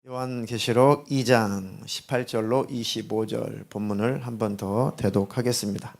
요한계시록 2장 18절로 25절 본문을 한 번 더 대독하겠습니다.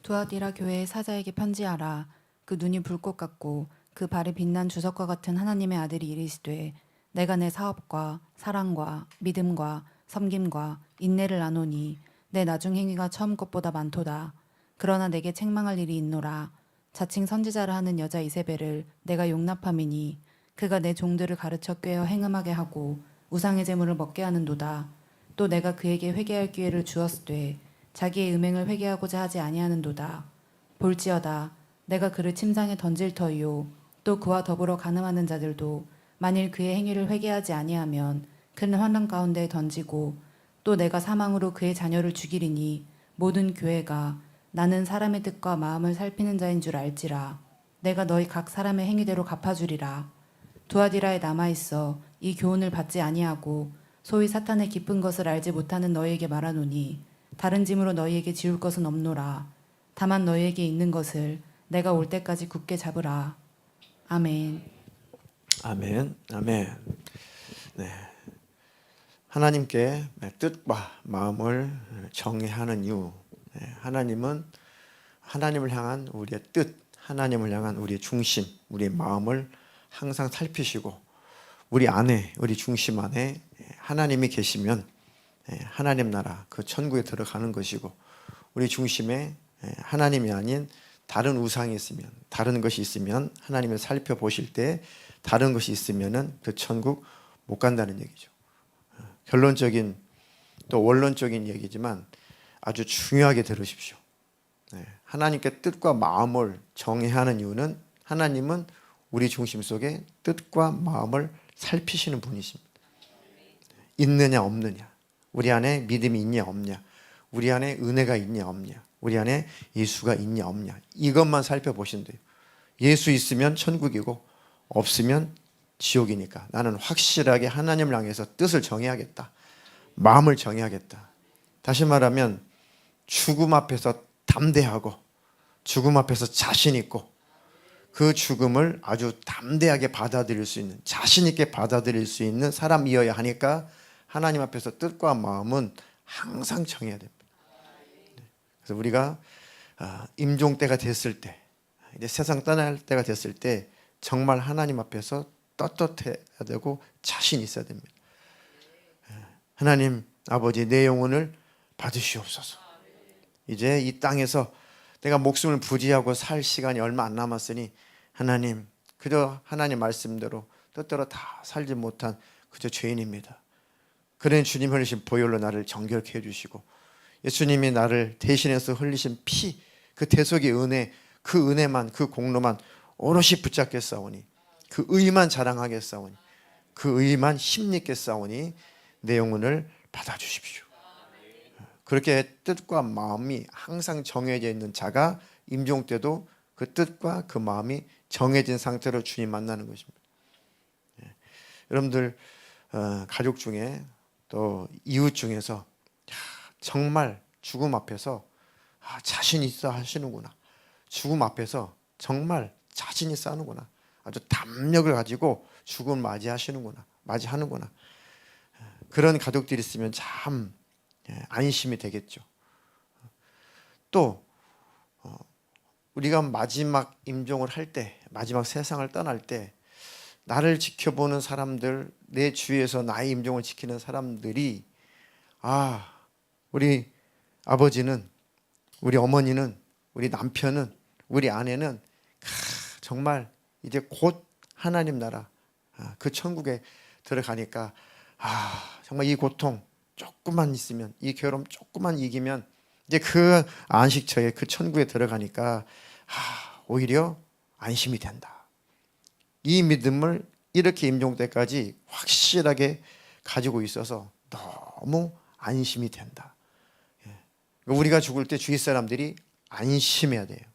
두아디라 교회의 사자에게 편지하라. 그 눈이 불꽃 같고 그 발이 빛난 주석과 같은 하나님의 아들이 이르시되 내가 내 사업과 사랑과 믿음과 섬김과 인내를 아노니 내 나중 행위가 처음 것보다 많도다. 그러나 내게 책망할 일이 있노라. 자칭 선지자라 하는 여자 이세벨을 내가 용납함이니 그가 내 종들을 가르쳐 꿰어 행음하게 하고 우상의 제물을 먹게 하는도다. 또 내가 그에게 회개할 기회를 주었으되 자기의 음행을 회개하고자 하지 아니하는도다. 볼지어다 내가 그를 침상에 던질 터이요 또 그와 더불어 간음하는 자들도 만일 그의 행위를 회개하지 아니하면 큰 환난 가운데에 던지고 또 내가 사망으로 그의 자녀를 죽이리니 모든 교회가 나는 사람의 뜻과 마음을 살피는 자인 줄 알지라. 내가 너희 각 사람의 행위대로 갚아주리라. 두아디라에 남아있어 이 교훈을 받지 아니하고 소위 사탄의 깊은 것을 알지 못하는 너희에게 말하노니 다른 짐으로 너희에게 지울 것은 없노라. 다만 너희에게 있는 것을 내가 올 때까지 굳게 잡으라. 아멘. 아멘, 아멘. 네, 하나님께 뜻과 마음을 정의하는 이유. 하나님은 하나님을 향한 우리의 뜻, 하나님을 향한 우리의 중심, 우리의 마음을 항상 살피시고 우리 안에, 우리 중심 안에 하나님이 계시면 하나님 나라, 그 천국에 들어가는 것이고 우리 중심에 하나님이 아닌 다른 우상이 있으면, 다른 것이 있으면 하나님을 살펴보실 때 다른 것이 있으면은 그 천국 못 간다는 얘기죠. 결론적인 또 원론적인 얘기지만 아주 중요하게 들으십시오. 하나님께 뜻과 마음을 정의하는 이유는 하나님은 우리 중심 속에 뜻과 마음을 살피시는 분이십니다. 있느냐 없느냐, 우리 안에 믿음이 있냐 없냐, 우리 안에 은혜가 있냐 없냐, 우리 안에 예수가 있냐 없냐, 이것만 살펴보신대요. 예수 있으면 천국이고 없으면 지옥이니까 나는 확실하게 하나님을 향해서 뜻을 정해야겠다, 마음을 정해야겠다. 다시 말하면 죽음 앞에서 담대하고 죽음 앞에서 자신 있고 그 죽음을 아주 담대하게 받아들일 수 있는, 자신 있게 받아들일 수 있는 사람이어야 하니까 하나님 앞에서 뜻과 마음은 항상 정해야 됩니다. 그래서 우리가 임종 때가 됐을 때, 이제 세상 떠날 때가 됐을 때 정말 하나님 앞에서 떳떳해야 되고 자신 있어야 됩니다. 하나님 아버지, 내 영혼을 받으시옵소서. 이제 이 땅에서 내가 목숨을 부지하고 살 시간이 얼마 안 남았으니 하나님, 그저 하나님 말씀대로 뜻대로 다 살지 못한 그저 죄인입니다. 그러니 주님 흘리신 보혈로 나를 정결케 해주시고 예수님이 나를 대신해서 흘리신 피, 그 대속의 은혜, 그 은혜만, 그 공로만 오롯이 붙잡겠사오니, 그 의만 자랑하겠사오니, 그 의만 힘있겠사오니 내 영혼을 받아주십시오. 그렇게 뜻과 마음이 항상 정해져 있는 자가 임종 때도 그 뜻과 그 마음이 정해진 상태로 주님 만나는 것입니다. 여러분들 가족 중에 또 이웃 중에서 정말 죽음 앞에서 자신 있어 하시는구나, 죽음 앞에서 정말 자신 있어 하는구나, 아주 담력을 가지고 죽음을 맞이하는구나, 그런 가족들이 있으면 참 안심이 되겠죠. 또 우리가 마지막 임종을 할 때, 마지막 세상을 떠날 때 나를 지켜보는 사람들, 내 주위에서 나의 임종을 지키는 사람들이 우리 아버지는, 우리 어머니는, 우리 남편은, 우리 아내는 정말 이제 곧 하나님 나라, 그 천국에 들어가니까 정말 이 고통 조금만 있으면, 이 괴로움 조금만 이기면 이제 그 안식처에, 그 천국에 들어가니까 오히려 안심이 된다. 이 믿음을 이렇게 임종 때까지 확실하게 가지고 있어서 너무 안심이 된다. 우리가 죽을 때 주위 사람들이 안심해야 돼요.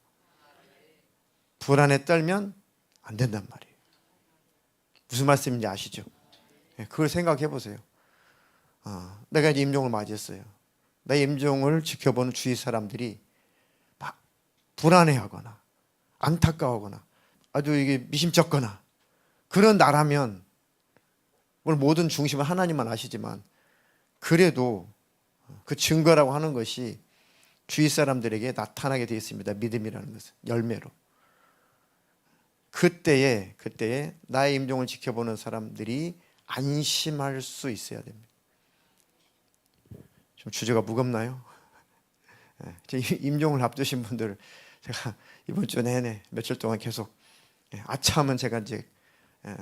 불안에 떨면 안 된단 말이에요. 무슨 말씀인지 아시죠? 그걸 생각해 보세요. 내가 이제 임종을 맞이했어요. 내 임종을 지켜보는 주위 사람들이 막 불안해하거나 안타까워하거나 아주 이게 미심쩍거나 그런 나라면 물론 모든 중심은 하나님만 아시지만 그래도 그 증거라고 하는 것이 주위 사람들에게 나타나게 되어 있습니다. 믿음이라는 것은 열매로. 그때에 나의 임종을 지켜보는 사람들이 안심할 수 있어야 됩니다. 좀 주제가 무겁나요? 임종을 앞두신 분들 제가 이번 주 내내 며칠 동안 계속 아차하면 제가 이제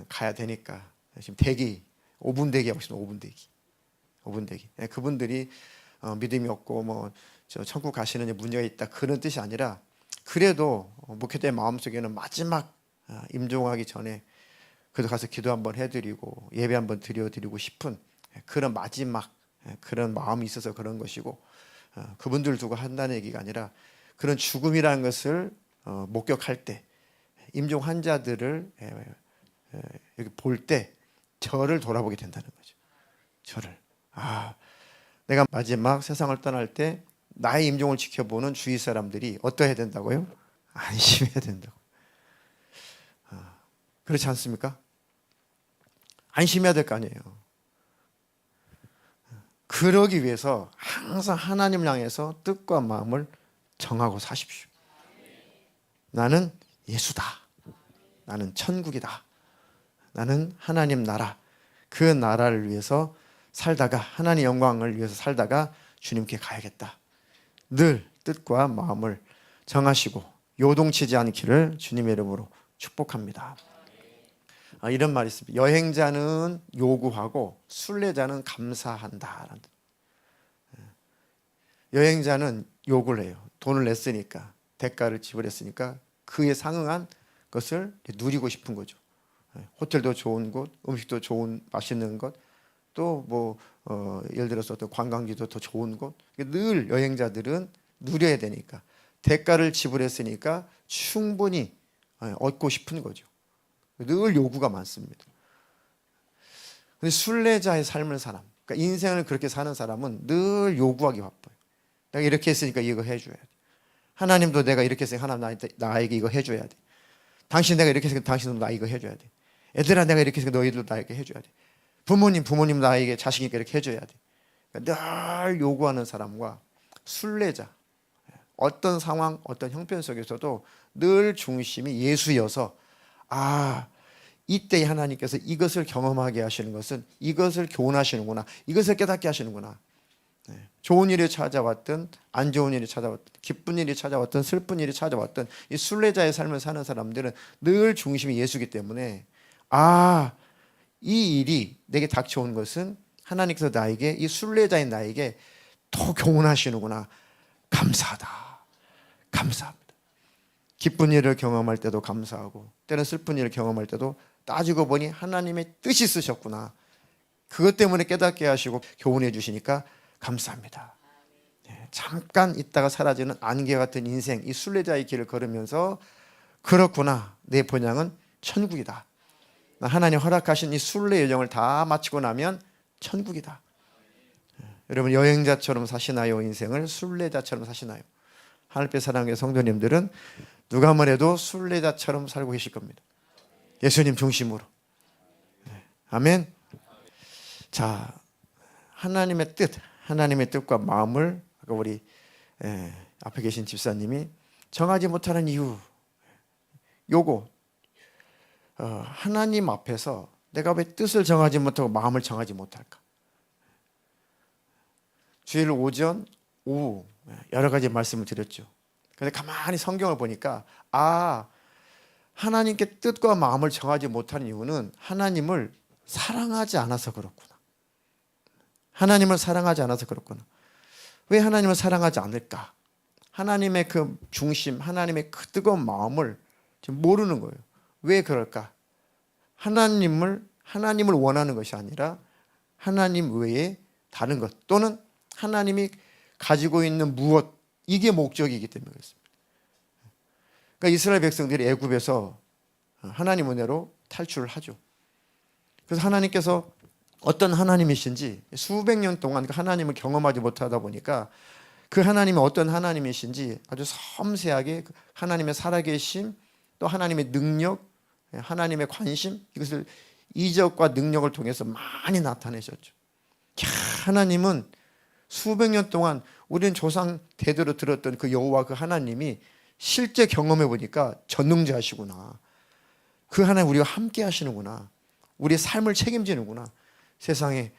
가야 되니까 지금 대기 5분 대기하고 있습니다. 5분 대기. 그분들이 믿음이 없고 뭐 저 천국 가시는 문제가 있다 그런 뜻이 아니라 그래도 목회자의 마음속에는 마지막 임종하기 전에 그래도 가서 기도 한번 해드리고 예배 한번 드려드리고 싶은 그런 마지막 그런 마음이 있어서 그런 것이고 그분들 두고 한다는 얘기가 아니라 그런 죽음이라는 것을 목격할 때 임종 환자들을 이렇게 볼 때 저를 돌아보게 된다는 거죠. 저를 내가 마지막 세상을 떠날 때 나의 임종을 지켜보는 주위 사람들이 어떠해야 된다고요? 안심해야 된다고. 그렇지 않습니까? 안심해야 될 거 아니에요. 그러기 위해서 항상 하나님을 향해서 뜻과 마음을 정하고 사십시오. 나는 예수다. 나는 천국이다. 나는 하나님 나라. 그 나라를 위해서 살다가 하나님 영광을 위해서 살다가 주님께 가야겠다. 늘 뜻과 마음을 정하시고 요동치지 않기를 주님의 이름으로 축복합니다. 이런 말이 있습니다. 여행자는 요구하고 순례자는 감사한다. 여행자는 요구를 해요. 돈을 냈으니까 대가를 지불했으니까 그에 상응한 것을 누리고 싶은 거죠. 호텔도 좋은 곳, 음식도 좋은 맛있는 것, 또 뭐 예를 들어서 또 관광지도 더 좋은 곳. 늘 여행자들은 누려야 되니까 대가를 지불했으니까 충분히 얻고 싶은 거죠. 늘 요구가 많습니다. 근데 순례자의 삶을 사람, 그러니까 인생을 그렇게 사는 사람은 늘 요구하기 바빠요. 내가 이렇게 했으니까 이거 해줘야 돼. 하나님도 내가 이렇게 했으니까 하나님 나에게 이거 해줘야 돼. 당신 내가 이렇게 했으니까 당신도 나 이거 해줘야 돼. 애들아 내가 이렇게 했으니까 너희들도 나에게 해줘야 돼. 부모님 나에게 자식이니까 이렇게 해줘야 돼. 그러니까 늘 요구하는 사람과 순례자, 어떤 상황, 어떤 형편 속에서도 늘 중심이 예수여서 이때 하나님께서 이것을 경험하게 하시는 것은 이것을 교훈하시는구나. 이것을 깨닫게 하시는구나. 좋은 일이 찾아왔든 안 좋은 일이 찾아왔든 기쁜 일이 찾아왔든 슬픈 일이 찾아왔든 이 순례자의 삶을 사는 사람들은 늘 중심이 예수이기 때문에 이 일이 내게 닥쳐온 것은 하나님께서 나에게 이 순례자인 나에게 더 교훈하시는구나. 감사하다. 감사합니다. 기쁜 일을 경험할 때도 감사하고 때는 슬픈 일을 경험할 때도 따지고 보니 하나님의 뜻이 있으셨구나. 그것 때문에 깨닫게 하시고 교훈해 주시니까 감사합니다. 잠깐 있다가 사라지는 안개 같은 인생, 이 순례자의 길을 걸으면서 그렇구나. 내 본향은 천국이다. 하나님 허락하신 이 순례 여정을 다 마치고 나면 천국이다. 여러분 여행자처럼 사시나요? 인생을 순례자처럼 사시나요? 하늘빛 사랑의 성도님들은 누가 뭐래도 순례자처럼 살고 계실 겁니다. 예수님 중심으로. 아멘. 자, 하나님의 뜻과 마음을 아까 우리 앞에 계신 집사님이 정하지 못하는 이유, 요거 하나님 앞에서 내가 왜 뜻을 정하지 못하고 마음을 정하지 못할까? 주일 오전, 오후 여러 가지 말씀을 드렸죠. 근데 가만히 성경을 보니까 하나님께 뜻과 마음을 정하지 못하는 이유는 하나님을 사랑하지 않아서 그렇구나. 하나님을 사랑하지 않아서 그렇구나. 왜 하나님을 사랑하지 않을까? 하나님의 그 중심, 하나님의 그 뜨거운 마음을 지금 모르는 거예요. 왜 그럴까? 하나님을 원하는 것이 아니라 하나님 외에 다른 것 또는 하나님이 가지고 있는 무엇, 이게 목적이기 때문에 그렇습니다. 그러니까 이스라엘 백성들이 애굽에서 하나님 은혜로 탈출을 하죠. 그래서 하나님께서 어떤 하나님이신지 수백 년 동안 그 하나님을 경험하지 못하다 보니까 그 하나님이 어떤 하나님이신지 아주 섬세하게 하나님의 살아계심 또 하나님의 능력, 하나님의 관심 이것을 이적과 능력을 통해서 많이 나타내셨죠. 하나님은 수백 년 동안 우리는 조상 대대로 들었던 그 여호와 그 하나님이 실제 경험해 보니까 전능자시구나. 그 하나님 우리와 함께 하시는구나. 우리의 삶을 책임지는구나. 세상에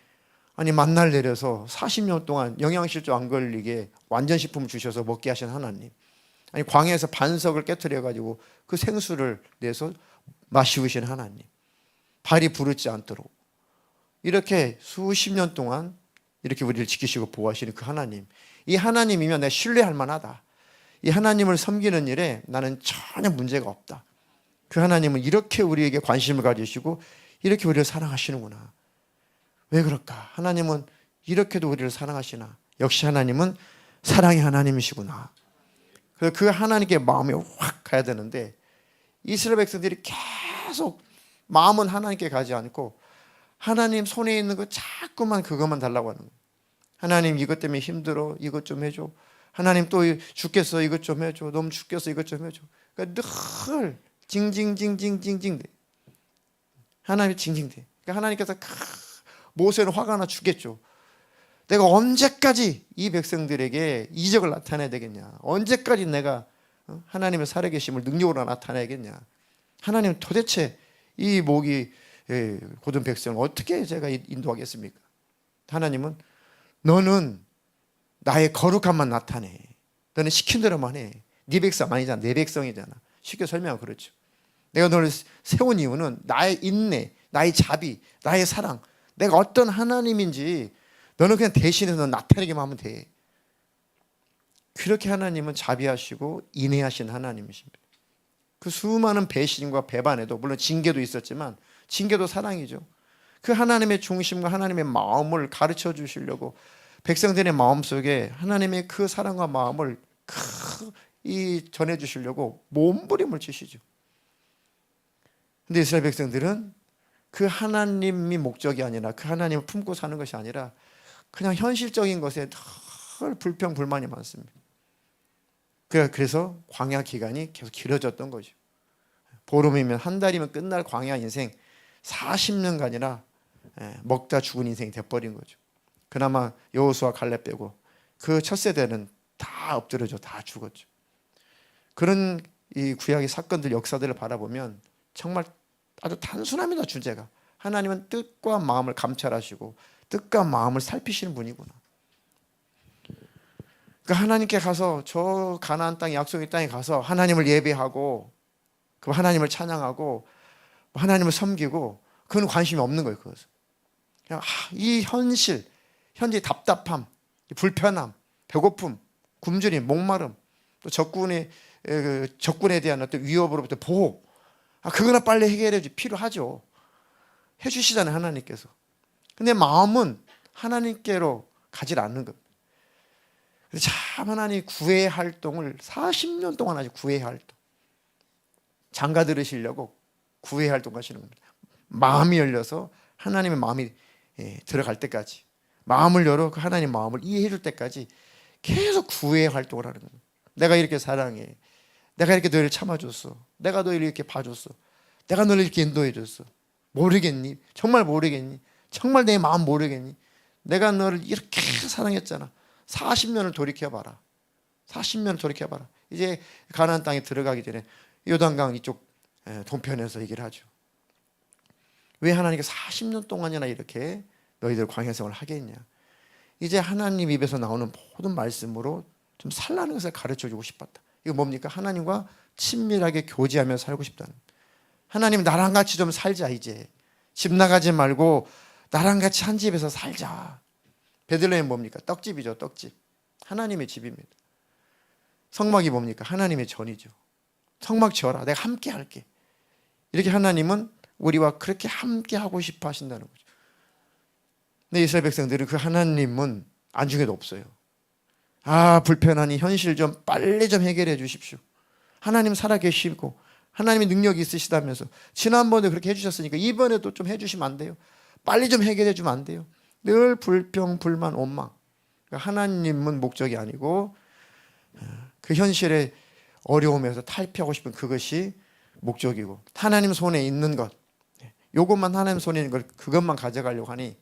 아니 만날 내려서 40년 동안 영양실조 안 걸리게 완전식품을 주셔서 먹게 하신 하나님. 아니 광야에서 반석을 깨트려 가지고 그 생수를 내서 마시우신 하나님. 발이 부르지 않도록 이렇게 수십 년 동안 이렇게 우리를 지키시고 보호하시는 그 하나님. 이 하나님이면 내가 신뢰할 만하다. 이 하나님을 섬기는 일에 나는 전혀 문제가 없다. 그 하나님은 이렇게 우리에게 관심을 가지시고 이렇게 우리를 사랑하시는구나. 왜 그럴까? 하나님은 이렇게도 우리를 사랑하시나? 역시 하나님은 사랑의 하나님이시구나. 그래서 그 하나님께 마음이 확 가야 되는데 이스라엘 백성들이 계속 마음은 하나님께 가지 않고 하나님 손에 있는 거 자꾸만 그것만 달라고 하는 거예요. 하나님 이것 때문에 힘들어. 이것 좀 해줘. 하나님 또 죽겠어. 이것 좀 해줘. 너무 죽겠어. 이것 좀 해줘. 그러니까 늘 징징징징징징 돼. 하나님이 징징대. 그러니까 하나님께서 모세는 화가 나 죽겠죠. 내가 언제까지 이 백성들에게 이적을 나타내야 되겠냐. 언제까지 내가 하나님의 살아계심을 능력으로 나타내야겠냐. 하나님 도대체 이 목이 고든 백성을 어떻게 제가 인도하겠습니까? 하나님은 너는 나의 거룩함만 나타내. 너는 시킨 대로만 해. 네 백성 아니잖아. 내 백성이잖아. 쉽게 설명하면 그렇죠. 내가 너를 세운 이유는 나의 인내, 나의 자비, 나의 사랑. 내가 어떤 하나님인지 너는 그냥 대신해서 나타내기만 하면 돼. 그렇게 하나님은 자비하시고 인내하신 하나님이십니다. 그 수많은 배신과 배반에도 물론 징계도 있었지만 징계도 사랑이죠. 그 하나님의 중심과 하나님의 마음을 가르쳐 주시려고 백성들의 마음속에 하나님의 그 사랑과 마음을 전해 주시려고 몸부림을 치시죠. 근데 이스라엘 백성들은 그 하나님이 목적이 아니라 그 하나님을 품고 사는 것이 아니라 그냥 현실적인 것에 늘 불평 불만이 많습니다. 그래서 광야 기간이 계속 길어졌던 거죠. 보름이면 한 달이면 끝날 광야 인생 40년간이나 먹다 죽은 인생이 돼버린 거죠. 그나마 여호수아 갈렙 빼고 그 첫 세대는 다 엎드려져 다 죽었죠. 그런 이 구약의 사건들 역사들을 바라보면 정말 아주 단순합니다. 주제가 하나님은 뜻과 마음을 감찰하시고 뜻과 마음을 살피시는 분이구나. 그러니까 하나님께 가서 저 가나안 땅 약속의 땅에 가서 하나님을 예배하고 그 하나님을 찬양하고 하나님을 섬기고 그건 관심이 없는 거예요. 그것은 그냥 이 현재 답답함, 불편함, 배고픔, 굶주림, 목마름, 또 적군에 대한 어떤 위협으로부터 보호, 그거나 빨리 해결해 필요하죠. 해주시잖아요, 하나님께서. 근데 마음은 하나님께로 가지 않는 겁니다. 참 하나님 구애 활동을 40년 동안 하죠. 구애 활동. 장가 들으시려고 구애 활동 하시는 겁니다. 마음이 열려서 하나님의 마음이 들어갈 때까지, 마음을 열어 그 하나님의 마음을 이해해 줄 때까지 계속 구애 활동을 하는 겁니다. 내가 이렇게 사랑해. 내가 이렇게 너를 참아줬어. 내가 너를 이렇게 봐줬어. 내가 너를 이렇게 인도해줬어. 모르겠니? 정말 모르겠니? 정말 내 마음 모르겠니? 내가 너를 이렇게 사랑했잖아. 40년을 돌이켜봐라. 40년을 돌이켜봐라. 이제 가나안 땅에 들어가기 전에 요단강 이쪽 동편에서 얘기를 하죠. 왜 하나님께 40년 동안이나 이렇게 너희들 광야 생활을 하겠냐. 이제 하나님 입에서 나오는 모든 말씀으로 좀 살라는 것을 가르쳐주고 싶었다. 이거 뭡니까? 하나님과 친밀하게 교제하며 살고 싶다는. 하나님 나랑 같이 좀 살자. 이제 집 나가지 말고 나랑 같이 한 집에서 살자. 베들레헴 뭡니까? 떡집이죠. 떡집. 하나님의 집입니다. 성막이 뭡니까? 하나님의 전이죠. 성막 지어라. 내가 함께 할게. 이렇게 하나님은 우리와 그렇게 함께 하고 싶어 하신다는 거죠. 근데 이스라엘 백성들은 그 하나님은 안중에도 없어요. 불편하니 현실 좀 빨리 좀 해결해 주십시오. 하나님 살아계시고 하나님의 능력이 있으시다면서 지난번에 그렇게 해주셨으니까 이번에도 좀 해주시면 안 돼요? 빨리 좀 해결해 주면 안 돼요? 늘 불평, 불만, 원망. 그러니까 하나님은 목적이 아니고 그 현실의 어려움에서 탈피하고 싶은 그것이 목적이고 하나님 손에 있는 것, 요것만 하나님 손에 있는 걸 그것만 가져가려고 하니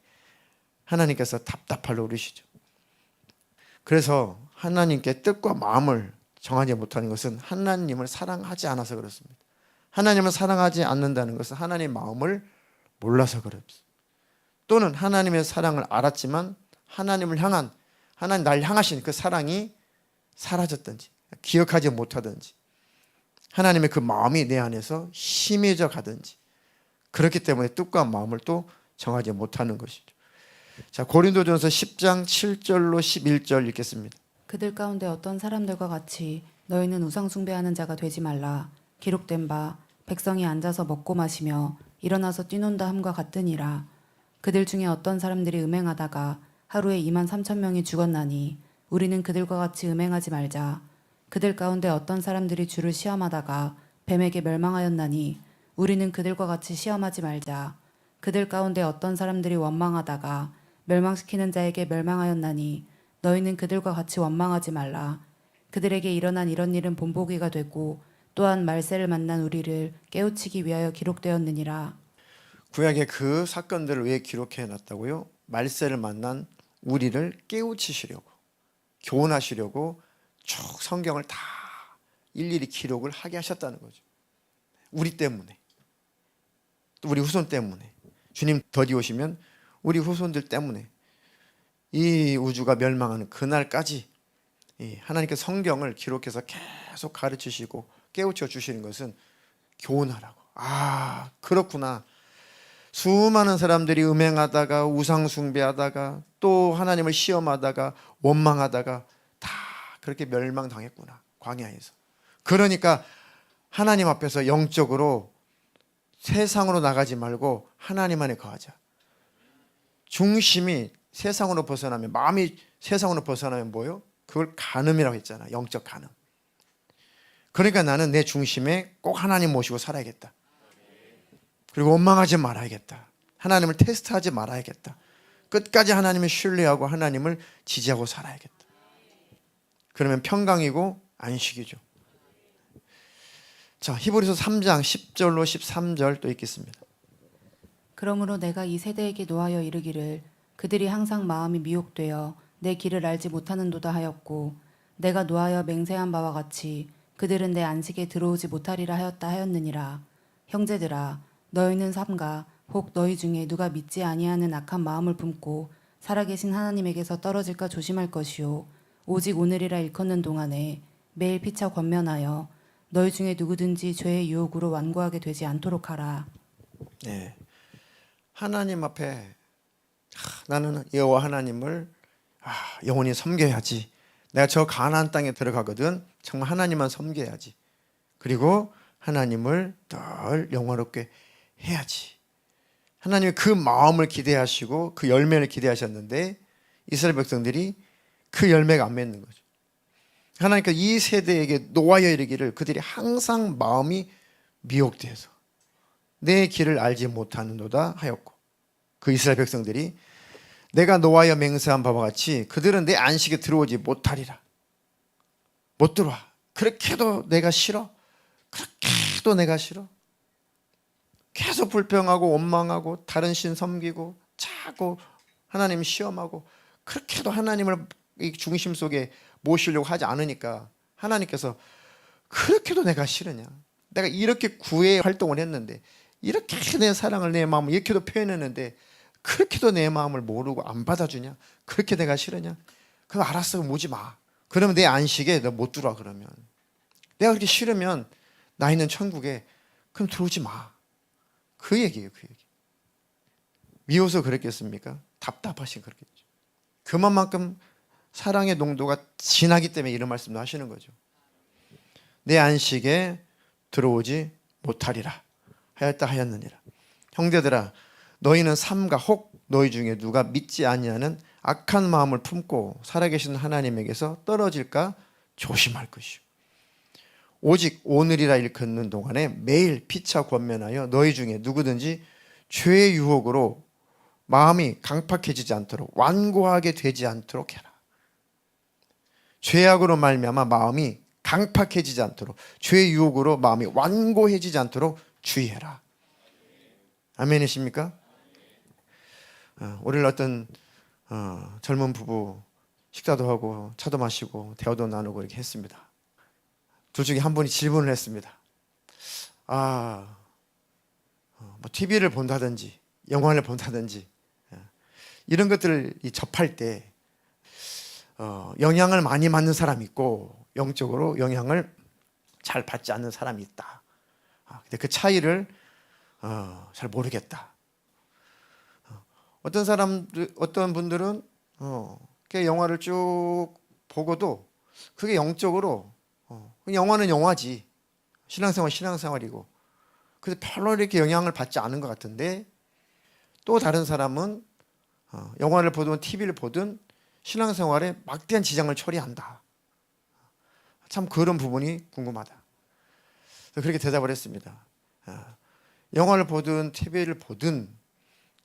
하나님께서 답답할 노릇이죠. 그래서 하나님께 뜻과 마음을 정하지 못하는 것은 하나님을 사랑하지 않아서 그렇습니다. 하나님을 사랑하지 않는다는 것은 하나님의 마음을 몰라서 그렇습니다. 또는 하나님의 사랑을 알았지만 하나님을 향한, 하나님 날 향하신 그 사랑이 사라졌든지 기억하지 못하든지 하나님의 그 마음이 내 안에서 희미해져 가든지 그렇기 때문에 뜻과 마음을 또 정하지 못하는 것이죠. 자, 고린도전서 10장 7절로 11절 읽겠습니다. 그들 가운데 어떤 사람들과 같이 너희는 우상 숭배하는 자가 되지 말라. 기록된 바 백성이 앉아서 먹고 마시며 일어나서 뛰논다 함과 같으니라. 그들 중에 어떤 사람들이 음행하다가 하루에 2만 3천 명이 죽었나니 우리는 그들과 같이 음행하지 말자. 그들 가운데 어떤 사람들이 주를 시험하다가 뱀에게 멸망하였나니 우리는 그들과 같이 시험하지 말자. 그들 가운데 어떤 사람들이 원망하다가 멸망시키는 자에게 멸망하였나니 너희는 그들과 같이 원망하지 말라. 그들에게 일어난 이런 일은 본보기가 되고 또한 말세를 만난 우리를 깨우치기 위하여 기록되었느니라. 구약에 그 사건들을 왜 기록해 놨다고요? 말세를 만난 우리를 깨우치시려고, 교훈하시려고 쭉 성경을 다 일일이 기록을 하게 하셨다는 거죠. 우리 때문에, 또 우리 후손 때문에, 주님 더디 오시면 우리 후손들 때문에 이 우주가 멸망하는 그날까지 하나님께서 성경을 기록해서 계속 가르치시고 깨우쳐 주시는 것은 교훈하라고. 아, 그렇구나. 수많은 사람들이 음행하다가 우상 숭배하다가 또 하나님을 시험하다가 원망하다가 다 그렇게 멸망당했구나, 광야에서. 그러니까 하나님 앞에서 영적으로 세상으로 나가지 말고 하나님 안에 거하자. 중심이 세상으로 벗어나면, 마음이 세상으로 벗어나면 뭐요? 그걸 간음이라고 했잖아. 영적 간음. 그러니까 나는 내 중심에 꼭 하나님 모시고 살아야겠다. 그리고 원망하지 말아야겠다. 하나님을 테스트하지 말아야겠다. 끝까지 하나님을 신뢰하고 하나님을 지지하고 살아야겠다. 그러면 평강이고 안식이죠. 자, 히브리서 3장 10절로 13절 또 읽겠습니다. 그러므로 내가 이 세대에게 노하여 이르기를 그들이 항상 마음이 미혹되어 내 길을 알지 못하는도다 하였고 내가 노하여 맹세한 바와 같이 그들은 내 안식에 들어오지 못하리라 하였다 하였느니라. 형제들아 너희는 삼가 혹 너희 중에 누가 믿지 아니하는 악한 마음을 품고 살아계신 하나님에게서 떨어질까 조심할 것이요 오직 오늘이라 일컫는 동안에 매일 피차 권면하여 너희 중에 누구든지 죄의 유혹으로 완고하게 되지 않도록 하라. 네. 하나님 앞에 나는 여호와 하나님을 영원히 섬겨야지. 내가 저 가나안 땅에 들어가거든 정말 하나님만 섬겨야지. 그리고 하나님을 늘 영화롭게 해야지. 하나님이 그 마음을 기대하시고 그 열매를 기대하셨는데 이스라엘 백성들이 그 열매가 안 맺는 거죠. 하나님께서 이 세대에게 노하여 이르기를 그들이 항상 마음이 미혹되어서 내 길을 알지 못하는도다 하였고 그 이스라엘 백성들이 내가 노하여 맹세한 바와 같이 그들은 내 안식에 들어오지 못하리라. 못 들어와. 그렇게도 내가 싫어. 그렇게도 내가 싫어. 계속 불평하고 원망하고 다른 신 섬기고 자꾸 하나님 시험하고 그렇게도 하나님을 이 중심 속에 모시려고 하지 않으니까 하나님께서 그렇게도 내가 싫으냐. 내가 이렇게 구애 활동을 했는데 이렇게 내 사랑을 내 마음을 이렇게도 표현했는데 그렇게도 내 마음을 모르고 안 받아주냐. 그렇게 내가 싫으냐. 그럼 알았어. 오지 마. 그러면 내 안식에 너 못 들어와. 그러면 내가 그렇게 싫으면 나 있는 천국에 그럼 들어오지 마. 그 얘기예요. 그 얘기. 미워서 그랬겠습니까? 답답하신 그렇겠죠. 그만큼 사랑의 농도가 진하기 때문에 이런 말씀도 하시는 거죠. 내 안식에 들어오지 못하리라 하였다 하였느니라. 형제들아 너희는 삼가 혹 너희 중에 누가 믿지 아니하는 악한 마음을 품고 살아계신 하나님에게서 떨어질까 조심할 것이요 오직 오늘이라 일컫는 동안에 매일 피차 권면하여 너희 중에 누구든지 죄의 유혹으로 마음이 강팍해지지 않도록 완고하게 되지 않도록 해라. 죄악으로 말미암아 마음이 강팍해지지 않도록 죄의 유혹으로 마음이 완고해지지 않도록 주의해라. 아멘이십니까? 오늘 어떤 젊은 부부 식사도 하고 차도 마시고 대화도 나누고 이렇게 했습니다. 둘 중에 한 분이 질문을 했습니다. 뭐 TV를 본다든지 영화를 본다든지 이런 것들을 접할 때 영향을 많이 받는 사람이 있고 영적으로 영향을 잘 받지 않는 사람이 있다. 근데 그 차이를 잘 모르겠다. 어떤 분들은 영화를 쭉 보고도 그게 영적으로 영화는 영화지, 신앙생활 신앙생활이고 그래서 별로 이렇게 영향을 받지 않은 것 같은데, 또 다른 사람은 영화를 보든 TV를 보든 신앙생활에 막대한 지장을 초래한다. 참 그런 부분이 궁금하다. 그렇게 대답을 했습니다. 영화를 보든 TV를 보든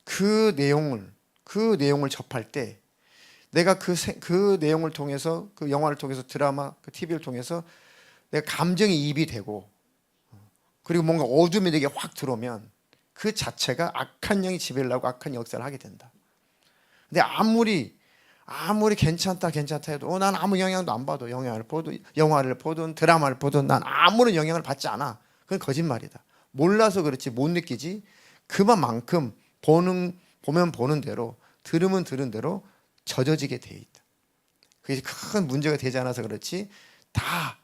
그 내용을 접할 때 내가 그 내용을 통해서, 그 영화를 통해서, 드라마, 그 TV를 통해서 내가 감정이 입이 되고 그리고 뭔가 어둠이 내게 확 들어오면 그 자체가 악한 영이 지배를 하고 악한 역사를 하게 된다. 근데 아무리 괜찮다 해도 난 아무 영향도 안 받아. 영화를 보든 드라마를 보든 난 아무런 영향을 받지 않아. 그건 거짓말이다. 몰라서 그렇지 못 느끼지. 그만큼 보면 보는 대로, 들으면 들은 대로 젖어지게 돼 있다. 그게 큰 문제가 되지 않아서 그렇지 다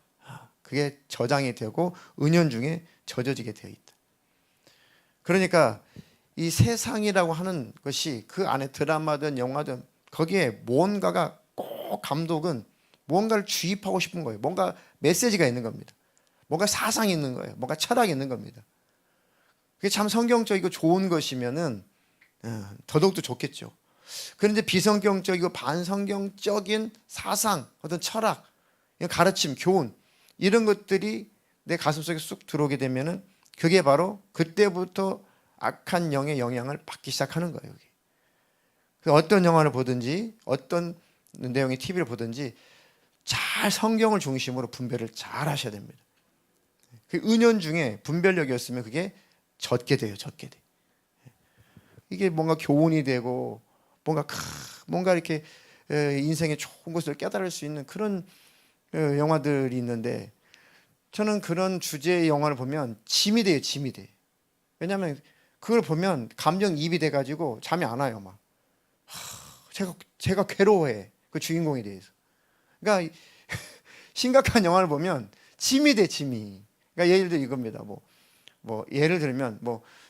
그게 저장이 되고 은연중에 젖어지게 되어 있다. 그러니까 이 세상이라고 하는 것이 그 안에 드라마든 영화든 거기에 뭔가가 꼭 감독은 뭔가를 주입하고 싶은 거예요. 뭔가 메시지가 있는 겁니다. 뭔가 사상이 있는 거예요. 뭔가 철학이 있는 겁니다. 그게 참 성경적이고 좋은 것이면은 더더욱도 좋겠죠. 그런데 비성경적이고 반성경적인 사상, 어떤 철학, 가르침, 교훈 이런 것들이 내 가슴속에 쑥 들어오게 되면은 그게 바로 그때부터 악한 영의 영향을 받기 시작하는 거예요. 어떤 영화를 보든지 어떤 내용의 TV를 보든지 잘 성경을 중심으로 분별을 잘 하셔야 됩니다. 그 은연중에 분별력이었으면 그게 젖게 돼요. 이게 뭔가 교훈이 되고 뭔가 이렇게 인생의 좋은 것을 깨달을 수 있는 그런 영화들이 있는데, 저는 그런 주제의 영화를 보면 짐이 돼요. 왜냐하면 그걸 보면 감정이입이 돼가지고 잠이 안 와요. 막 제가 괴로워해, 그 주인공에 대해서. 그러니까 심각한 영화를 보면 짐이 돼. 그러니까 예를 들어 이겁니다. 뭐 예를 들면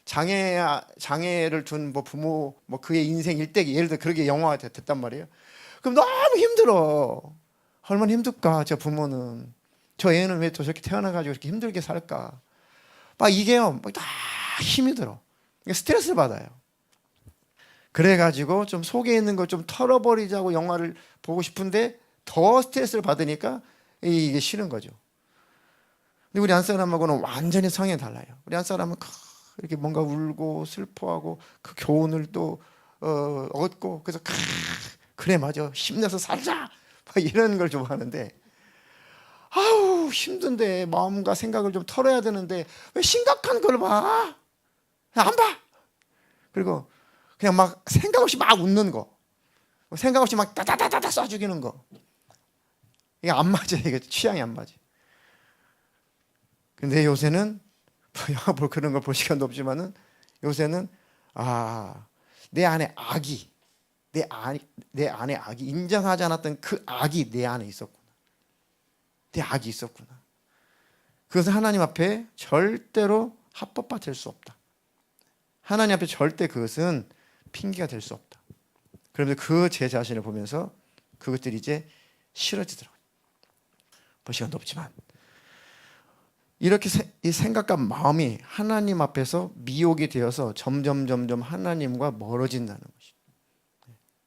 장애를 둔 부모 그의 인생 일대기, 예를 들어 그렇게 영화가 됐단 말이에요. 그럼 너무 힘들어. 얼마나 힘들까 저 부모는. 저 애는 왜 또 저렇게 태어나가지고 이렇게 힘들게 살까. 이게요 다 힘이 들어. 스트레스를 받아요. 그래가지고 좀 속에 있는 걸 좀 털어버리자고 영화를 보고 싶은데 더 스트레스를 받으니까 이게 싫은 거죠. 근데 우리 안사람하고는 완전히 성향이 달라요. 우리 안사람은 이렇게 뭔가 울고 슬퍼하고 그 교훈을 또 얻고, 그래서 그래 맞아 힘내서 살자 이런 걸 좋아하는데, 아우 힘든데 마음과 생각을 좀 털어야 되는데 왜 심각한 걸 봐? 안 봐. 그리고 그냥 막 생각 없이 막 웃는 거, 생각 없이 막 따다다다다 쏴 죽이는 거, 이게 안 맞아. 이게 취향이 안 맞아. 근데 요새는 영화 그런 걸 볼 시간도 없지만은 요새는 내 안에 악이, 내 안에 악이, 인정하지 않았던 그 악이 내 안에 있었구나. 내 악이 있었구나. 그것은 하나님 앞에 절대로 합법화 될 수 없다. 하나님 앞에 절대 그것은 핑계가 될 수 없다. 그러면서 그 제 자신을 보면서 그것들이 이제 싫어지더라고요. 볼 시간도 없지만 이렇게 이 생각과 마음이 하나님 앞에서 미혹이 되어서 점점 하나님과 멀어진다는 것이.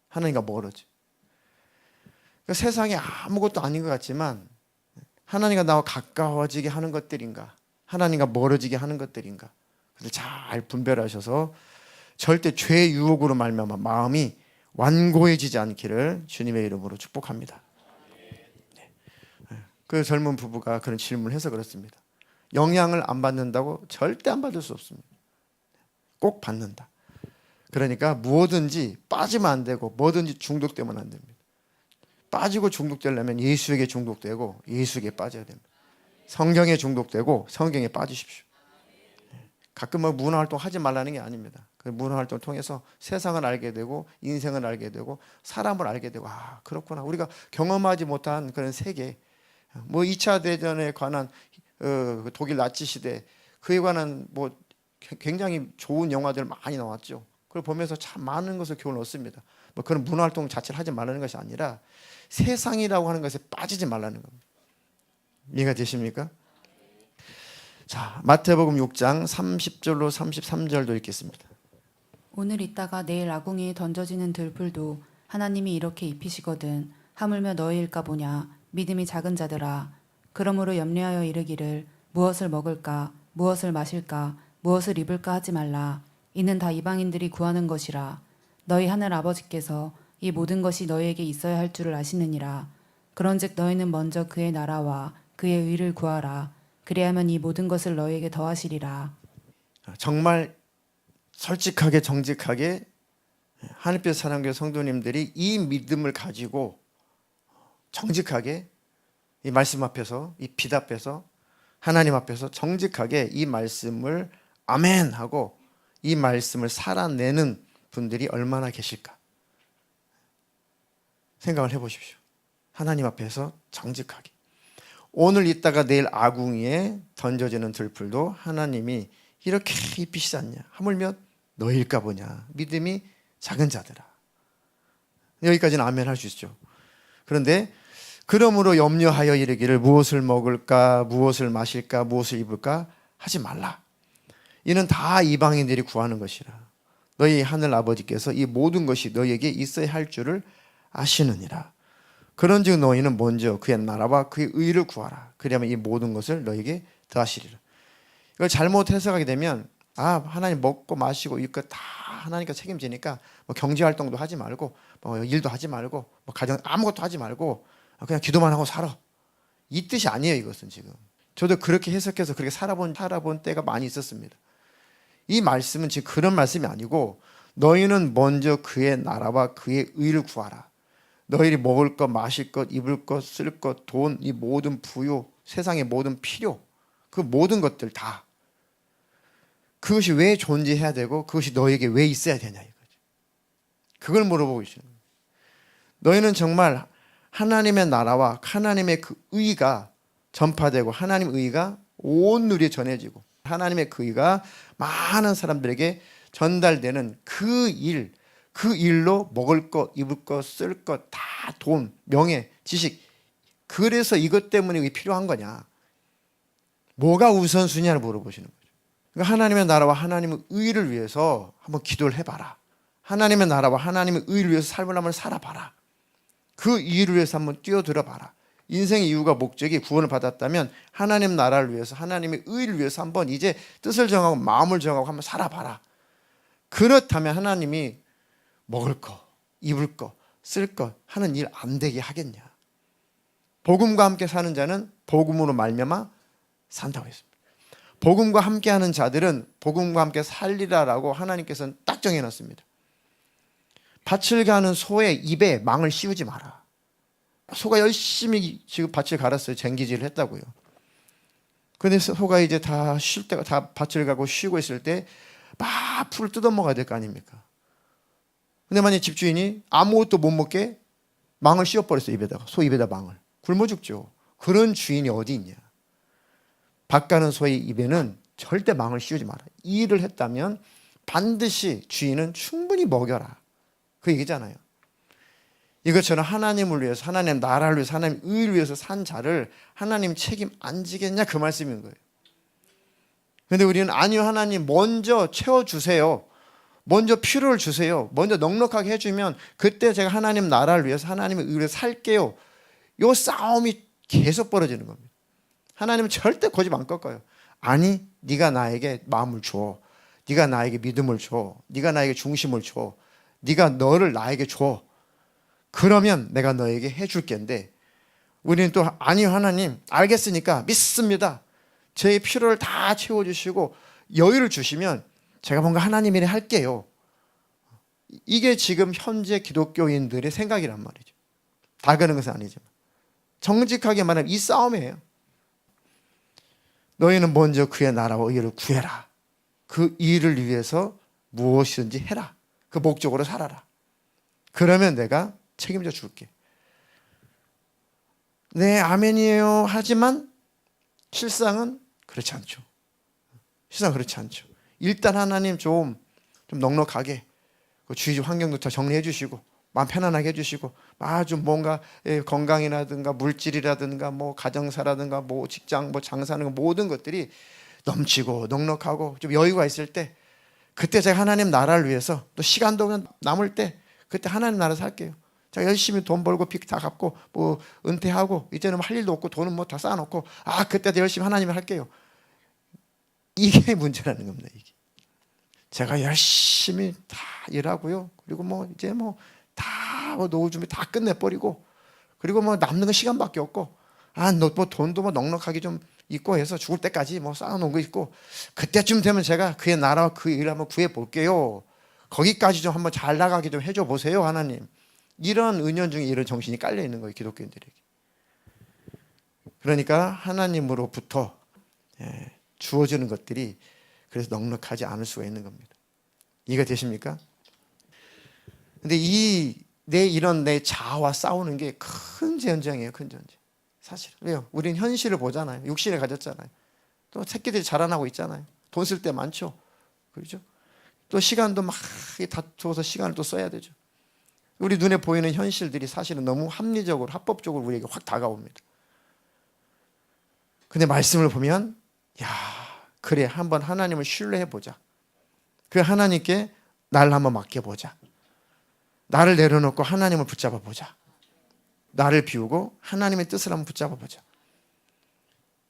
하나님과 멀어져. 그러니까 세상에 아무것도 아닌 것 같지만 하나님과 나와 가까워지게 하는 것들인가, 하나님과 멀어지게 하는 것들인가, 잘 분별하셔서 절대 죄의 유혹으로 말미암아 마음이 완고해지지 않기를 주님의 이름으로 축복합니다. 그 젊은 부부가 그런 질문을 해서 그렇습니다. 영향을 안 받는다고? 절대 안 받을 수 없습니다. 꼭 받는다. 그러니까 무엇든지 빠지면 안 되고 뭐든지 중독되면 안 됩니다. 빠지고 중독되려면 예수에게 중독되고 예수에게 빠져야 됩니다. 성경에 중독되고 성경에 빠지십시오. 가끔 뭐 문화활동 하지 말라는 게 아닙니다. 그 문화활동을 통해서 세상을 알게 되고 인생을 알게 되고 사람을 알게 되고 그렇구나. 우리가 경험하지 못한 그런 세계, 뭐 2차 대전에 관한 독일 나치 시대 그에 관한 뭐 굉장히 좋은 영화들 많이 나왔죠. 그걸 보면서 참 많은 것을 교훈을 얻습니다. 뭐 그런 문화활동 자체를 하지 말라는 것이 아니라 세상이라고 하는 것에 빠지지 말라는 겁니다. 이해가 되십니까? 자, 마태복음 6장 30절로 33절도 읽겠습니다. 오늘 있다가 내일 아궁이에 던져지는 들풀도 하나님이 이렇게 입히시거든 하물며 너희일까 보냐 믿음이 작은 자들아 그러므로 염려하여 이르기를 무엇을 먹을까 무엇을 마실까 무엇을 입을까 하지 말라 이는 다 이방인들이 구하는 것이라 너희 하늘 아버지께서 이 모든 것이 너희에게 있어야 할 줄을 아시느니라 그런즉 너희는 먼저 그의 나라와 그의 의를 구하라 그리하면 이 모든 것을 너희에게 더하시리라. 정말 솔직하게 정직하게 하늘빛 사랑교회 성도님들이 이 믿음을 가지고 정직하게 이 말씀 앞에서 이 빛 앞에서 하나님 앞에서 정직하게 이 말씀을 아멘 하고 이 말씀을 살아내는 분들이 얼마나 계실까 생각을 해보십시오. 하나님 앞에서 정직하게 오늘 있다가 내일 아궁이에 던져지는 들풀도 하나님이 이렇게 입히시지 않냐 하물며 너희일까 보냐 믿음이 작은 자들아. 여기까지는 아멘 할 수 있죠. 그런데 그러므로 염려하여 이르기를 무엇을 먹을까 무엇을 마실까 무엇을 입을까 하지 말라. 이는 다 이방인들이 구하는 것이라. 너희 하늘 아버지께서 이 모든 것이 너희에게 있어야 할 줄을 아시느니라. 그런즉 너희는 먼저 그의 나라와 그의 의를 구하라. 그리하면 이 모든 것을 너희에게 더하시리라. 이걸 잘못 해석하게 되면 하나님 먹고 마시고 이거 다 하나님께 책임지니까 뭐 경제 활동도 하지 말고 뭐 일도 하지 말고 뭐 가정 아무것도 하지 말고 그냥 기도만 하고 살아. 이 뜻이 아니에요. 이것은 지금 저도 그렇게 해석해서 그렇게 살아본 때가 많이 있었습니다. 이 말씀은 지금 그런 말씀이 아니고 너희는 먼저 그의 나라와 그의 의를 구하라. 너희들이 먹을 것, 마실 것, 입을 것, 쓸 것, 돈, 이 모든 부요, 세상의 모든 필요, 그 모든 것들 다 그것이 왜 존재해야 되고 그것이 너에게 왜 있어야 되냐 이거죠. 그걸 물어보고 계시는 거예요. 너희는 정말 하나님의 나라와 하나님의 그 의가 전파되고 하나님의 의가 온 누리에 전해지고 하나님의 그 의가 많은 사람들에게 전달되는 그 일로 먹을 것, 입을 것, 쓸 것 다 돈, 명예, 지식 그래서 이것 때문에 이게 필요한 거냐 뭐가 우선순위냐를 물어보시는 거죠. 그러니까 하나님의 나라와 하나님의 의를 위해서 한번 기도를 해봐라. 하나님의 나라와 하나님의 의를 위해서 삶을 한번 살아봐라. 그 일을 위해서 한번 뛰어들어봐라. 인생의 이유가 목적이 구원을 받았다면 하나님 나라를 위해서 하나님의 의를 위해서 한번 이제 뜻을 정하고 마음을 정하고 한번 살아봐라. 그렇다면 하나님이 먹을 거, 입을 거, 쓸 거 하는 일 안 되게 하겠냐. 복음과 함께 사는 자는 복음으로 말미암아 산다고 했습니다. 복음과 함께하는 자들은 복음과 함께 살리라라고 하나님께서는 딱 정해놨습니다. 밭을 가는 소의 입에 망을 씌우지 마라. 소가 열심히 지금 밭을 갈았어요. 쟁기질을 했다고요. 그런데 소가 이제 다 쉴 때가 다 밭을 가고 쉬고 있을 때 막 풀을 뜯어먹어야 될 거 아닙니까? 근데 만약 집주인이 아무것도 못 먹게 망을 씌워버렸어요. 입에다가 소 입에다 망을 굶어 죽죠. 그런 주인이 어디 있냐. 밭 가는 소의 입에는 절대 망을 씌우지 마라. 이 일을 했다면 반드시 주인은 충분히 먹여라. 그 얘기잖아요. 이것처럼 하나님을 위해서 하나님 나라를 위해서 하나님 의를 위해서 산 자를 하나님 책임 안 지겠냐 그 말씀인 거예요. 그런데 우리는 아니요 하나님 먼저 채워주세요. 먼저 필요를 주세요. 먼저 넉넉하게 해주면 그때 제가 하나님 나라를 위해서 하나님의 의를 살게요. 이 싸움이 계속 벌어지는 겁니다. 하나님은 절대 고집 안 꺾어요. 아니 네가 나에게 마음을 줘. 네가 나에게 믿음을 줘. 네가 나에게 중심을 줘. 네가 너를 나에게 줘. 그러면 내가 너에게 해줄 겐데 우리는 또 아니요 하나님 알겠으니까 믿습니다. 제 필요를 다 채워주시고 여유를 주시면 제가 뭔가 하나님 일에 할게요. 이게 지금 현재 기독교인들의 생각이란 말이죠. 다 그런 것은 아니지만 정직하게 말하면 이 싸움이에요. 너희는 먼저 그의 나라와 의를 구해라. 그 일을 위해서 무엇이든지 해라. 그 목적으로 살아라. 그러면 내가 책임져 줄게. 네, 아멘이에요. 하지만 실상은 그렇지 않죠. 실상 그렇지 않죠. 일단 하나님 좀 넉넉하게 그 주위 환경도 더 정리해 주시고 마음 편안하게 해주시고 좀 뭔가 건강이라든가 물질이라든가 뭐 가정사라든가 뭐 직장 뭐 장사하는 거 모든 것들이 넘치고 넉넉하고 좀 여유가 있을 때 그때 제가 하나님 나라를 위해서 또 시간도 남을 때 그때 하나님 나라 살게요. 제가 열심히 돈 벌고 빚 다 갚고 뭐 은퇴하고 이제는 할 일도 없고 돈은 뭐 다 쌓아놓고 그때도 열심히 하나님을 할게요. 이게 문제라는 겁니다. 이게 제가 열심히 다 일하고요. 그리고 뭐 이제 뭐 다 노후 준비 다 끝내버리고 그리고 뭐 남는 건 시간밖에 없고 뭐 돈도 뭐 넉넉하게 좀 있고 해서 죽을 때까지 뭐 쌓아놓은 거 있고 그때쯤 되면 제가 그의 나라와 그 일을 한번 구해 볼게요. 거기까지 좀 한번 잘 나가게 좀 해줘 보세요, 하나님. 이런 은연중에 이런 정신이 깔려 있는 거예요, 기독교인들에게. 그러니까 하나님으로부터 주어지는 것들이 그래서 넉넉하지 않을 수가 있는 겁니다. 이해가 되십니까? 근데 이런 내 자아와 싸우는 게 큰 전쟁이에요, 큰 전쟁. 사실. 왜요? 우린 현실을 보잖아요. 육신을 가졌잖아요. 또 새끼들이 자라나고 있잖아요. 돈 쓸 때 많죠. 그렇죠? 또 시간도 막 다투어서 시간을 또 써야 되죠. 우리 눈에 보이는 현실들이 사실은 너무 합리적으로, 합법적으로 우리에게 확 다가옵니다. 근데 말씀을 보면, 그래, 한번 하나님을 신뢰해보자. 그 하나님께 나를 한번 맡겨보자. 나를 내려놓고 하나님을 붙잡아보자. 나를 비우고 하나님의 뜻을 한번 붙잡아보자.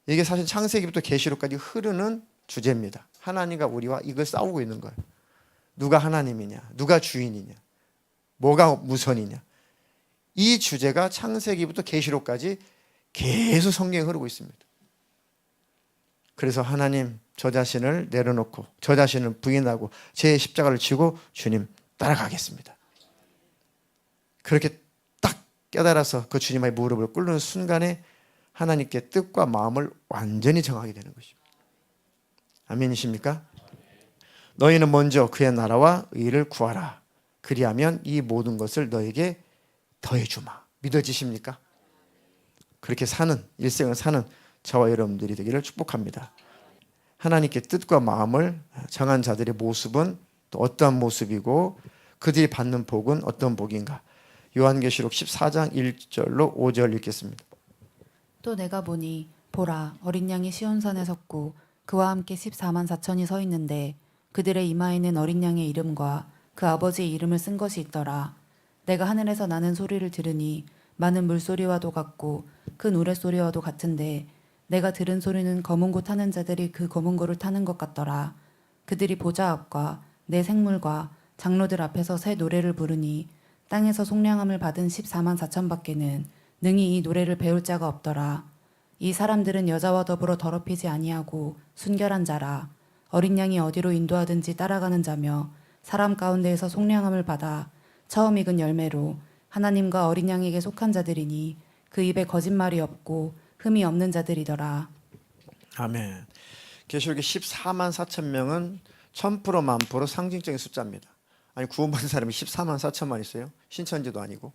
이게 사실 창세기부터 계시록까지 흐르는 주제입니다. 하나님과 우리와 이걸 싸우고 있는 거예요. 누가 하나님이냐, 누가 주인이냐, 뭐가 우선이냐. 이 주제가 창세기부터 계시록까지 계속 성경에 흐르고 있습니다. 그래서 하나님, 저 자신을 내려놓고 저 자신을 부인하고 제 십자가를 지고 주님 따라가겠습니다. 그렇게 딱 깨달아서 그 주님의 무릎을 꿇는 순간에 하나님께 뜻과 마음을 완전히 정하게 되는 것입니다. 아멘이십니까? 너희는 먼저 그의 나라와 의를 구하라. 그리하면 이 모든 것을 너에게 더해주마. 믿어지십니까? 그렇게 사는 일생을 사는 저와 여러분들이 되기를 축복합니다. 하나님께 뜻과 마음을 정한 자들의 모습은 또 어떠한 모습이고 그들이 받는 복은 어떤 복인가. 요한계시록 14장 1절로 5절 읽겠습니다. 또 내가 보니 보라 어린 양이 시온산에 섰고 그와 함께 14만 4천이 서 있는데 그들의 이마에는 어린 양의 이름과 그 아버지의 이름을 쓴 것이 있더라. 내가 하늘에서 나는 소리를 들으니 많은 물소리와도 같고 큰 우레소리와도 같은데 내가 들은 소리는 검은 고 타는 자들이 그 검은 고를 타는 것 같더라. 그들이 보좌 앞과 내 생물과 장로들 앞에서 새 노래를 부르니 땅에서 속량함을 받은 14만 4천 밖에는 능히 이 노래를 배울 자가 없더라. 이 사람들은 여자와 더불어 더럽히지 아니하고 순결한 자라. 어린 양이 어디로 인도하든지 따라가는 자며 사람 가운데에서 속량함을 받아 처음 익은 열매로 하나님과 어린 양에게 속한 자들이니 그 입에 거짓말이 없고 흠이 없는 자들이더라. 아멘. 계시록의 14만 4천 명은 1000% 1000% 상징적인 숫자입니다. 아니 구원받은 사람이 14만 4천만 있어요? 신천지도 아니고.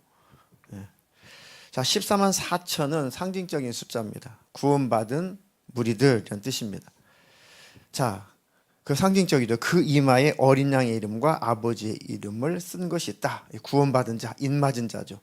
자, 14만 4천은 상징적인 숫자입니다. 구원받은 무리들이라는 뜻입니다. 자, 그 상징적이죠. 그 이마에 어린 양의 이름과 아버지의 이름을 쓴 것이 있다. 구원받은 자, 인맞은 자죠.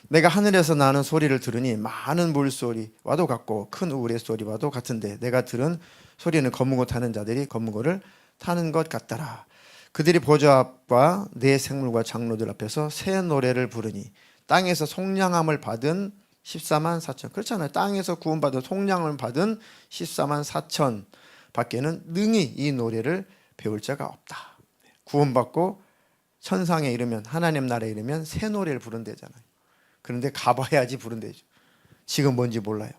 내가 하늘에서 나는 소리를 들으니 많은 물소리와도 같고 큰 우레소리와도 같은데 내가 들은 소리는 검은 고 타는 자들이 검은 고를 타는 것 같더라. 그들이 보좌 앞과 내 생물과 장로들 앞에서 새 노래를 부르니 땅에서 속량함을 받은 14만 4천. 그렇잖아요. 땅에서 구원받은 속량을 받은 14만 4천 밖에는 능히 이 노래를 배울 자가 없다. 구원받고 천상에 이르면 하나님 나라에 이르면 새 노래를 부른대잖아요. 그런데 가봐야지 부른대죠. 지금 뭔지 몰라요.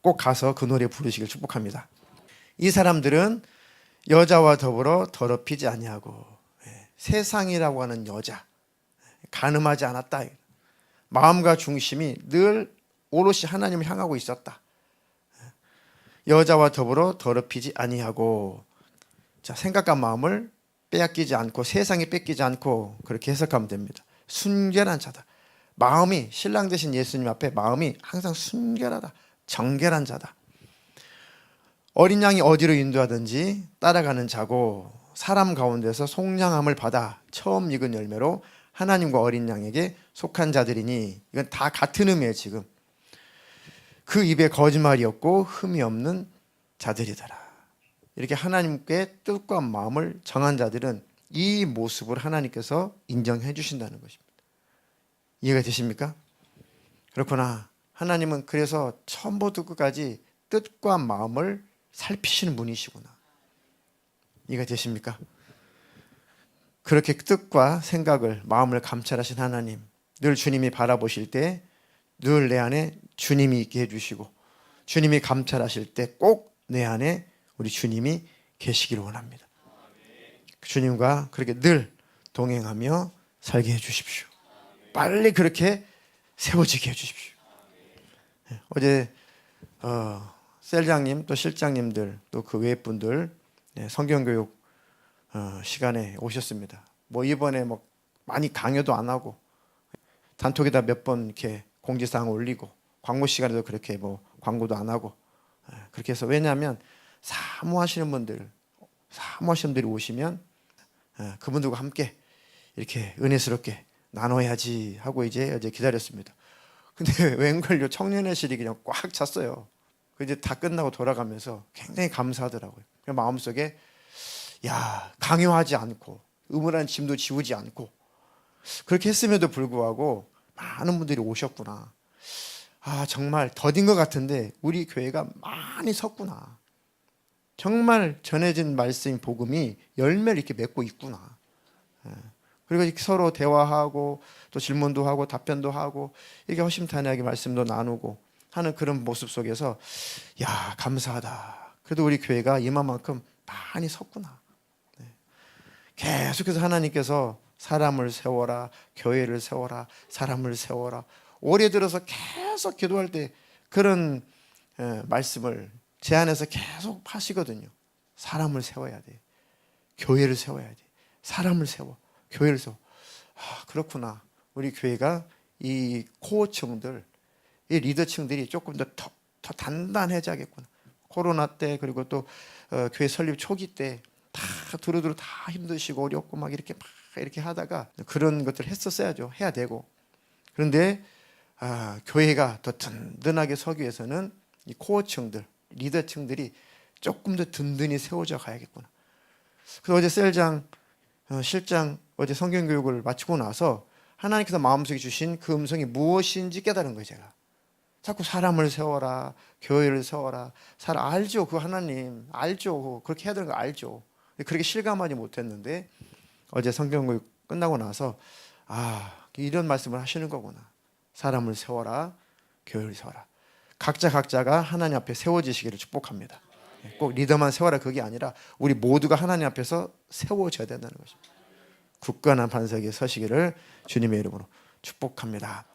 꼭 가서 그 노래 부르시길 축복합니다. 이 사람들은 여자와 더불어 더럽히지 아니하고. 세상이라고 하는 여자, 간음하지 않았다. 마음과 중심이 늘 오롯이 하나님을 향하고 있었다. 여자와 더불어 더럽히지 아니하고. 자, 생각과 마음을 빼앗기지 않고 세상에 뺏기지 않고 그렇게 해석하면 됩니다. 순결한 자다. 마음이, 신랑 되신 예수님 앞에 마음이 항상 순결하다. 정결한 자다. 어린 양이 어디로 인도하든지 따라가는 자고, 사람 가운데서 속량함을 받아 처음 익은 열매로 하나님과 어린 양에게 속한 자들이니. 이건 다 같은 의미예요. 지금 그 입에 거짓말이 없고 흠이 없는 자들이더라. 이렇게 하나님께 뜻과 마음을 정한 자들은 이 모습을 하나님께서 인정해 주신다는 것입니다. 이해가 되십니까? 그렇구나. 하나님은 그래서 처음부터 끝까지 뜻과 마음을 살피시는 분이시구나. 이해가 되십니까? 그렇게 뜻과 생각을, 마음을 감찰하신 하나님, 늘 주님이 바라보실 때 늘 내 안에 주님이 있게 해주시고, 주님이 감찰하실 때 꼭 내 안에 우리 주님이 계시기를 원합니다. 주님과 그렇게 늘 동행하며 살게 해주십시오. 빨리 그렇게 세워지게 해주십시오. 어제 셀장님 또 실장님들 또 그 외 분들 성경교육 시간에 오셨습니다. 뭐 이번에 뭐 많이 강요도 안 하고 단톡에다 몇 번 이렇게 공지사항 올리고 광고 시간에도 그렇게 뭐 광고도 안 하고 그렇게 해서, 왜냐하면 사모하시는 분들이 오시면 그분들과 함께 이렇게 은혜스럽게 나눠야지 하고 이제 어제 기다렸습니다. 근데 웬걸요, 청년회실이 그냥 꽉 찼어요. 이제 다 끝나고 돌아가면서 굉장히 감사하더라고요. 마음속에 야, 강요하지 않고 의무라는 짐도 지우지 않고 그렇게 했음에도 불구하고 많은 분들이 오셨구나. 아, 정말 더딘 것 같은데 우리 교회가 많이 섰구나. 정말 전해진 말씀, 복음이 열매를 이렇게 맺고 있구나. 그리고 이렇게 서로 대화하고 또 질문도 하고 답변도 하고 이렇게 허심탄회하게 말씀도 나누고 하는 그런 모습 속에서 야, 감사하다. 그래도 우리 교회가 이만큼 많이 섰구나. 계속해서 하나님께서 사람을 세워라, 교회를 세워라, 사람을 세워라. 올해 들어서 계속 기도할 때 그런 말씀을 제 안에서 계속 하시거든요. 사람을 세워야 돼. 교회를 세워야 돼. 사람을 세워. 교회를 세워. 아, 그렇구나. 우리 교회가 이 코어층들, 이 리더층들이 조금 더 단단해져야겠구나. 코로나 때 그리고 또 교회 설립 초기 때 다 두루두루 다 힘드시고 어렵고 막 이렇게 하다가 그런 것들을 했었어야죠. 해야 되고. 그런데 교회가 더 든든하게 서기 위해서는 이 코어층들, 리더층들이 조금 더 든든히 세워져 가야겠구나. 그래서 어제 셀장, 실장 어제 성경교육을 마치고 나서 하나님께서 마음속에 주신 그 음성이 무엇인지 깨달은 거예요. 제가 자꾸 사람을 세워라, 교회를 세워라. 알죠. 그 하나님 알죠. 그렇게 해야 되는 거 알죠. 그렇게 실감하지 못했는데 어제 성경교육 끝나고 나서 이런 말씀을 하시는 거구나. 사람을 세워라, 교회를 세워라. 각자가 하나님 앞에 세워지시기를 축복합니다. 꼭 리더만 세워라 그게 아니라 우리 모두가 하나님 앞에서 세워져야 된다는 것입니다. 굳건한 반석에 서시기를 주님의 이름으로 축복합니다.